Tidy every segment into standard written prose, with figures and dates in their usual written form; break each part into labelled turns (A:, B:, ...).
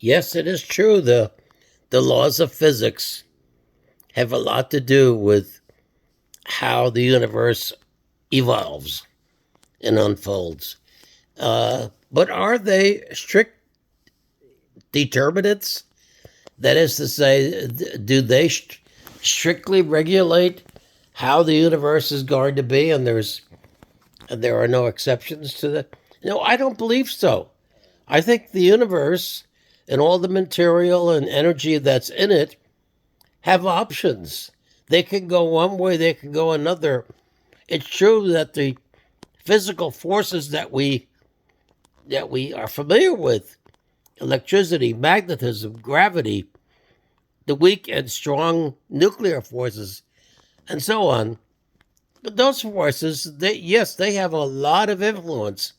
A: Yes, it is true. The laws of physics have a lot to do with how the universe evolves and unfolds. But are they strict determinants? That is to say, do they strictly regulate how the universe is going to be, and there are no exceptions to that? No, I don't believe so. I think the universe and all the material and energy that's in it have options. They can go one way, they can go another. It's true that the physical forces that we are familiar with, electricity, magnetism, gravity, the weak and strong nuclear forces, and so on. But those forces, yes, they have a lot of influence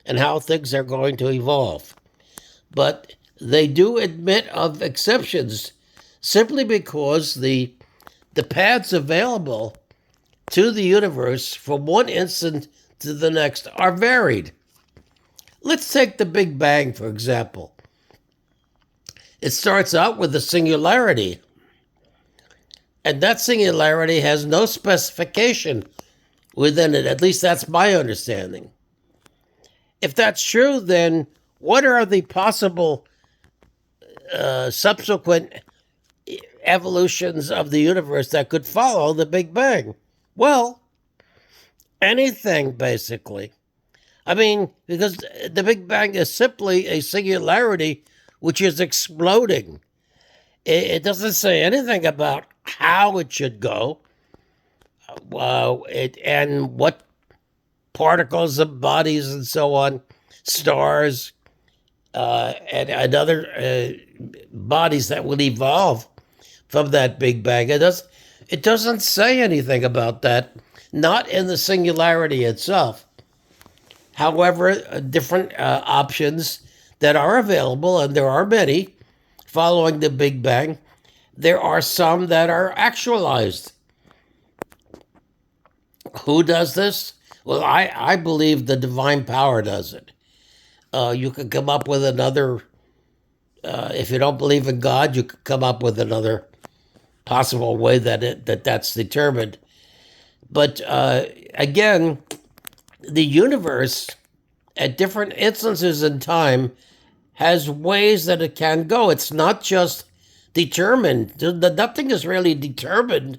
A: in how things are going to evolve. But they do admit of exceptions simply because the paths available to the universe from one instant to the next are varied. Let's take the Big Bang, for example. It starts out with a singularity, and that singularity has no specification within it. At least that's my understanding. If that's true, then what are the possible subsequent evolutions of the universe that could follow the Big Bang? Well, anything basically. I mean, because the Big Bang is simply a singularity which is exploding. It doesn't say anything about how it should go, and what particles and bodies and so on, stars, and other bodies that will evolve from that Big Bang. It doesn't say anything about that, not in the singularity itself. However, different options that are available, and there are many following the Big Bang, there are some that are actualized. Who does this? Well, I believe the divine power does it. You could come up with another, if you don't believe in God, you could come up with another possible way that's determined. But again, the universe at different instances in time has ways that it can go. It's not just determined. Nothing is really determined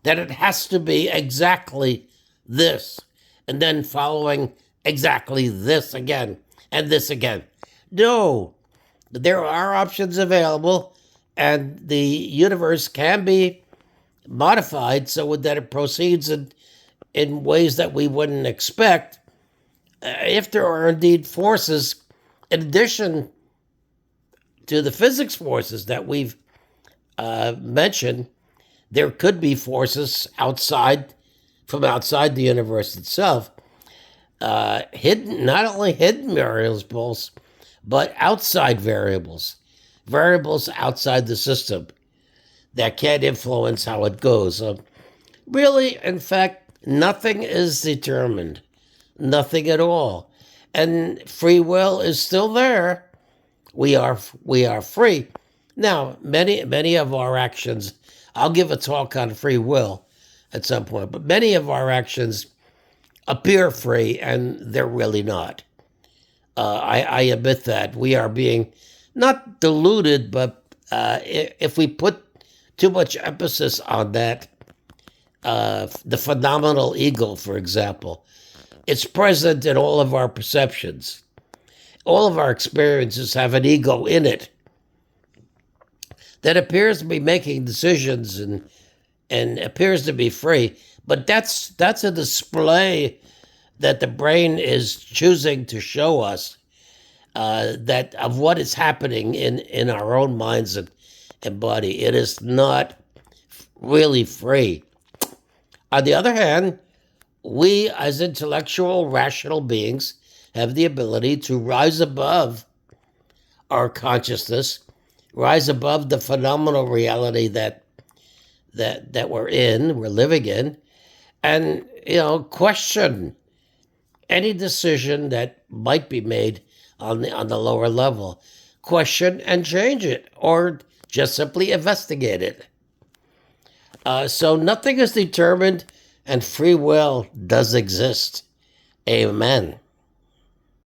A: that it has to be exactly this, and then following exactly this again and this again. No, there are options available, and the universe can be modified so that it proceeds in ways that we wouldn't expect, if there are indeed forces in addition to the physics forces that we've mentioned. There could be forces from outside the universe itself, hidden, not only hidden variables, but outside variables outside the system that can influence how it goes. Really, in fact, nothing is determined, nothing at all, and free will is still there. We are free. Now, many of our actions. I'll give a talk on free will at some point, but many of our actions appear free, and they're really not. I admit that we are being not deluded, but if we put too much emphasis on that, the phenomenal ego, for example, it's present in all of our perceptions. All of our experiences have an ego in it that appears to be making decisions and appears to be free. But that's a display that the brain is choosing to show us, that of what is happening in our own minds and body. It is not really free. On the other hand, we as intellectual, rational beings have the ability to rise above our consciousness, rise above the phenomenal reality that we're living in, and question any decision that might be made on the lower level. question and change it, or just simply investigate it. So nothing is determined, and free will does exist. Amen.